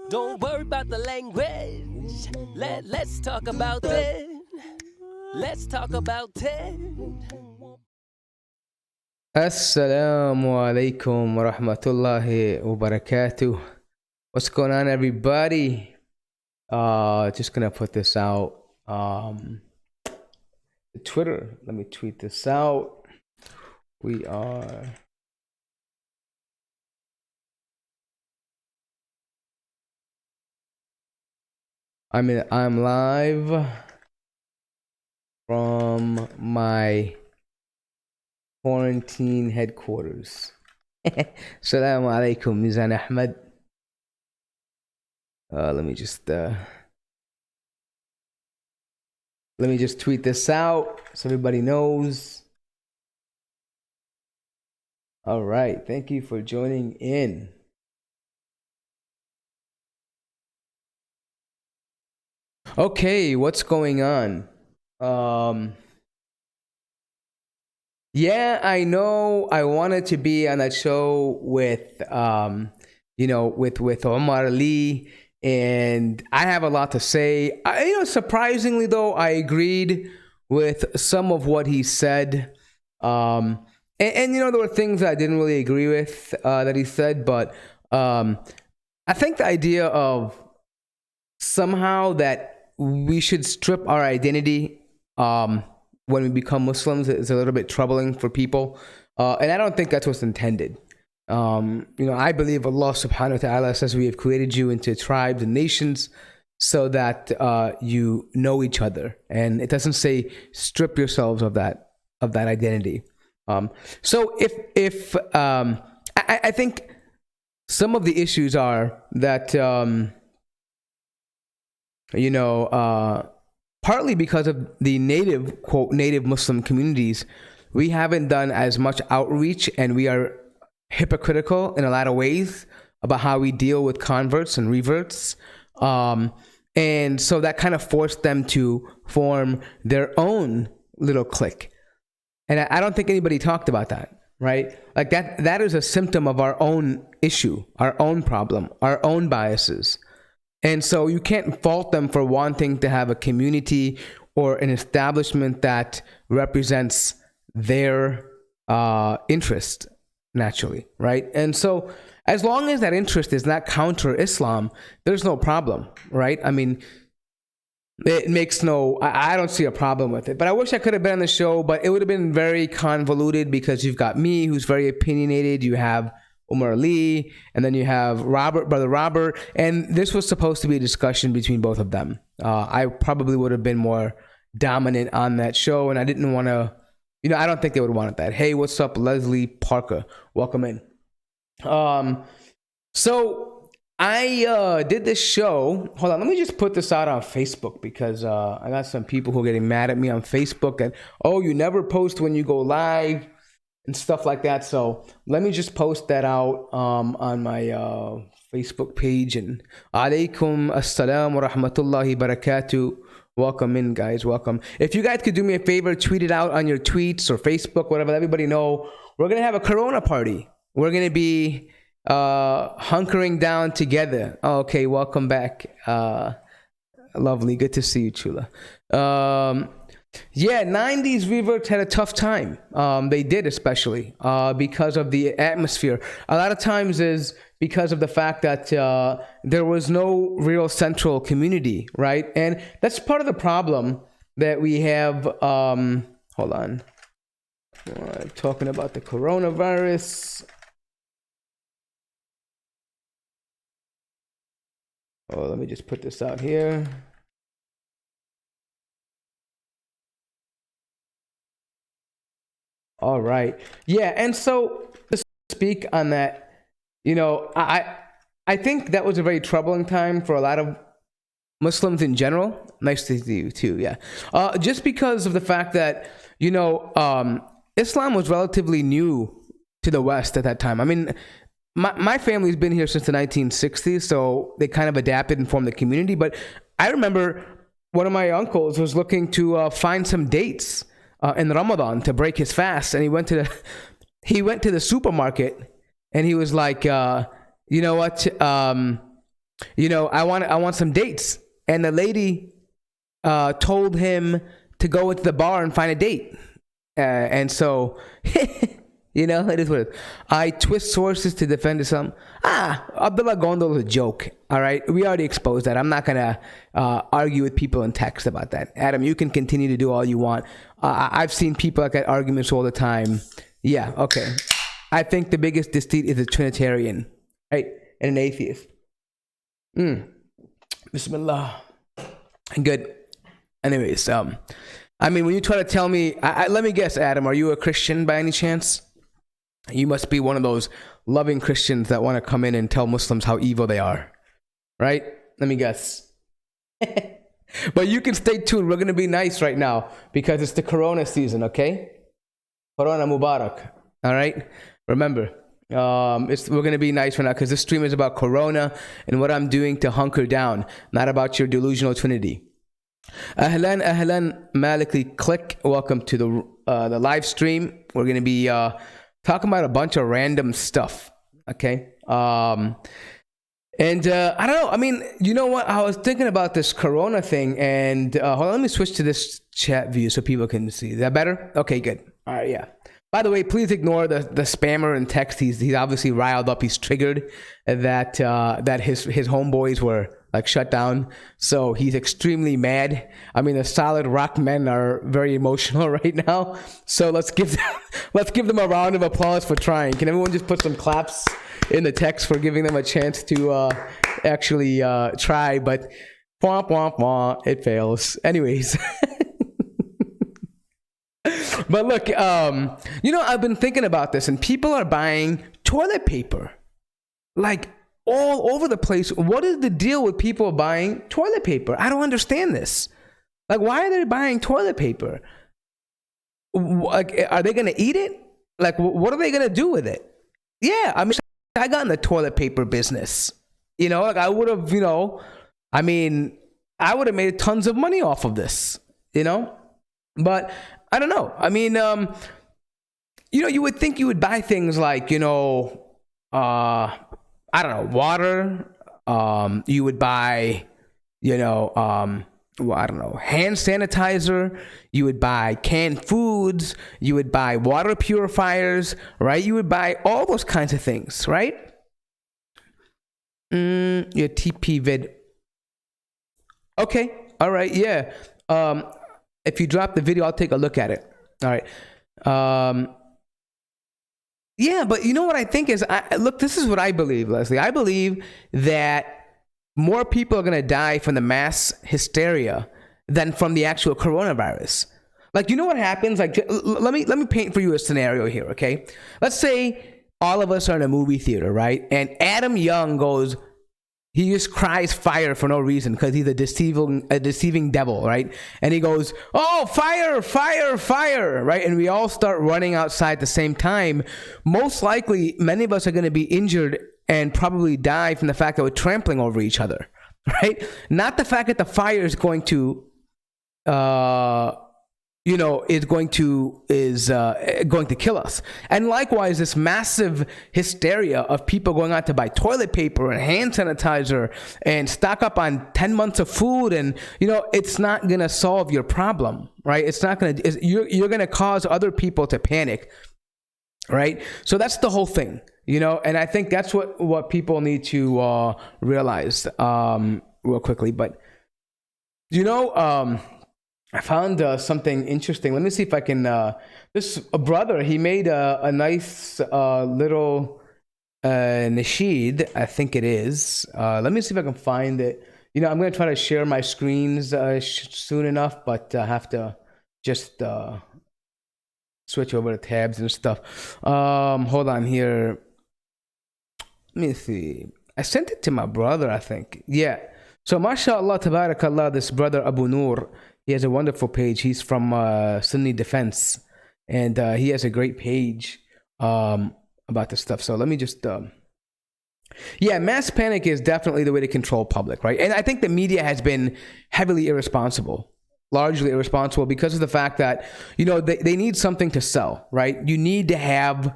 Don't worry about the language. Let's talk about it. Let's talk about it. Assalamu alaikum wa rahmatullahi wa barakatuh. What's going on, everybody? Just gonna put this out. Twitter. Let me tweet this out. We are. I'm live from my quarantine headquarters. Assalamu alaikum, Mizan Ahmed. Let me just tweet this out so everybody knows. All right, thank you for joining in. Okay, what's going on? Yeah, I know I wanted to be on that show with with Omar Ali, and I have a lot to say. Surprisingly though, I agreed with some of what he said. And there were things that I didn't really agree with that he said, but I think the idea of somehow that we should strip our identity when we become Muslims is a little bit troubling for people. And I don't think that's what's intended. I believe Allah subhanahu wa ta'ala says we have created you into tribes and nations so that you know each other. And it doesn't say strip yourselves of that identity. So if I think some of the issues are that partly because of the native Muslim communities, we haven't done as much outreach, and we are hypocritical in a lot of ways about how we deal with converts and reverts. And so that kind of forced them to form their own little clique. And I don't think anybody talked about that, right? Like that is a symptom of our own issue, our own problem, our own biases. And so you can't fault them for wanting to have a community or an establishment that represents their interest naturally, right? And so as long as that interest is not counter Islam, there's no problem, right? I mean, I don't see a problem with it. But I wish I could have been on the show, but it would have been very convoluted because you've got me, who's very opinionated. You have Umar Ali, and then you have brother Robert, and this was supposed to be a discussion between both of them. I probably would have been more dominant on that show, and I didn't want to, I don't think they would have wanted that. Hey, what's up, Leslie Parker? Welcome in. So I did this show. Hold on, let me just put this out on Facebook because I got some people who are getting mad at me on Facebook and, oh, you never post when you go live and stuff like that. So let me just post that out on my Facebook page. And alaikum assalam wa rahmatullahi barakatuh. Welcome in, guys. Welcome. If you guys could do me a favor, tweet it out on your tweets or Facebook, whatever. Let everybody know we're gonna have a Corona party. We're gonna be hunkering down together. Okay, welcome back. Lovely. Good to see you, Chula. Yeah, 90s reverts had a tough time. They did, especially because of the atmosphere. A lot of times is because of the fact that there was no real central community, right? And that's part of the problem that we have. Hold on. Talking about the coronavirus. Oh, let me just put this out here. All right. Yeah, and so to speak on that, I think that was a very troubling time for a lot of Muslims in general. Nice to see you too. Yeah. Just because of the fact that Islam was relatively new to the West at that time. I mean, my family's been here since the 1960s, so they kind of adapted and formed the community. But I remember one of my uncles was looking to find some dates in Ramadan to break his fast, and he went to the supermarket, and he was like, you know what? I want some dates. And the lady told him to go into the bar and find a date. And so, it is what it is. I twist sources to defend Islam. Abdullah Gondol is a joke. All right. We already exposed that. I'm not going to argue with people in text about that. Adam, you can continue to do all you want. I've seen people like that arguments all the time. Yeah. Okay. I think the biggest deceit is a Trinitarian, right? And an atheist. Bismillah. Good. Anyways, when you try to tell me, let me guess, Adam, are you a Christian by any chance? You must be one of those loving Christians that want to come in and tell Muslims how evil they are, right? Let me guess. But you can stay tuned. We're going to be nice right now because it's the Corona season, okay? Corona Mubarak, all right? Remember, we're going to be nice right now because this stream is about Corona and what I'm doing to hunker down, not about your delusional trinity. Ahlan, Malikly, click. Welcome to the live stream. We're going to be talking about a bunch of random stuff, okay? I don't know. You know what? I was thinking about this Corona thing, and hold on, let me switch to this chat view so people can see. Is that better? Okay, good. All right, yeah. By the way, please ignore the spammer in text. He's obviously riled up. He's triggered that his homeboys were like shut down. So he's extremely mad. The solid rock men are very emotional right now. So let's give them a round of applause for trying. Can everyone just put some claps in the text for giving them a chance to actually try? But womp womp womp, it fails. Anyways. But look, I've been thinking about this, and people are buying toilet paper, like all over the place. What is the deal with people buying toilet paper? I don't understand this. Like, why are they buying toilet paper? Like, are they going to eat it? Like, what are they going to do with it? Yeah, I got in the toilet paper business. I would have, I would have made tons of money off of this, But I don't know. You would think you would buy things like, I don't know, water. You would buy, hand sanitizer. You would buy canned foods. You would buy water purifiers, right? You would buy all those kinds of things, right? Your TP vid. Okay. All right. Yeah. If you drop the video, I'll take a look at it. All right. Yeah, but you know what I think is, look, this is what I believe, Leslie. I believe that more people are going to die from the mass hysteria than from the actual coronavirus. Like, you know what happens? Like, let me paint for you a scenario here, okay? Let's say all of us are in a movie theater, right? And Adam Young goes, he just cries fire for no reason because he's a deceiving devil, right? And he goes, oh, fire, fire, fire, right? And we all start running outside at the same time. Most likely, many of us are going to be injured and probably die from the fact that we're trampling over each other, right? Not the fact that the fire is going to, is going to kill us. And likewise, this massive hysteria of people going out to buy toilet paper and hand sanitizer and stock up on 10 months of food, and it's not going to solve your problem, right? It's not going to. You're going to cause other people to panic, right? So that's the whole thing, And I think that's what people need to realize real quickly. But I found something interesting. Let me see if I can. This brother, he made a nice little nasheed, I think it is. Let me see if I can find it. I'm going to try to share my screens soon enough, but I have to just switch over to tabs and stuff. Hold on here. Let me see. I sent it to my brother, I think. Yeah. So, mashallah, tabarakallah, this brother Abu Noor, he has a wonderful page. He's from Sunni Defense, and he has a great page about this stuff. So let me just... Yeah, mass panic is definitely the way to control public, right? And I think the media has been heavily irresponsible, largely irresponsible, because of the fact that, they need something to sell, right? You need to have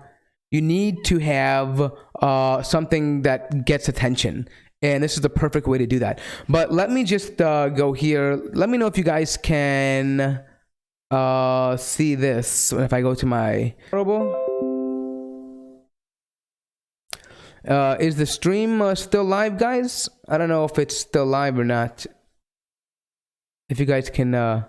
something that gets attention. And this is the perfect way to do that. But let me just go here. Let me know if you guys can see this. If I go to my is the stream still live, guys? I don't know if it's still live or not. If you guys can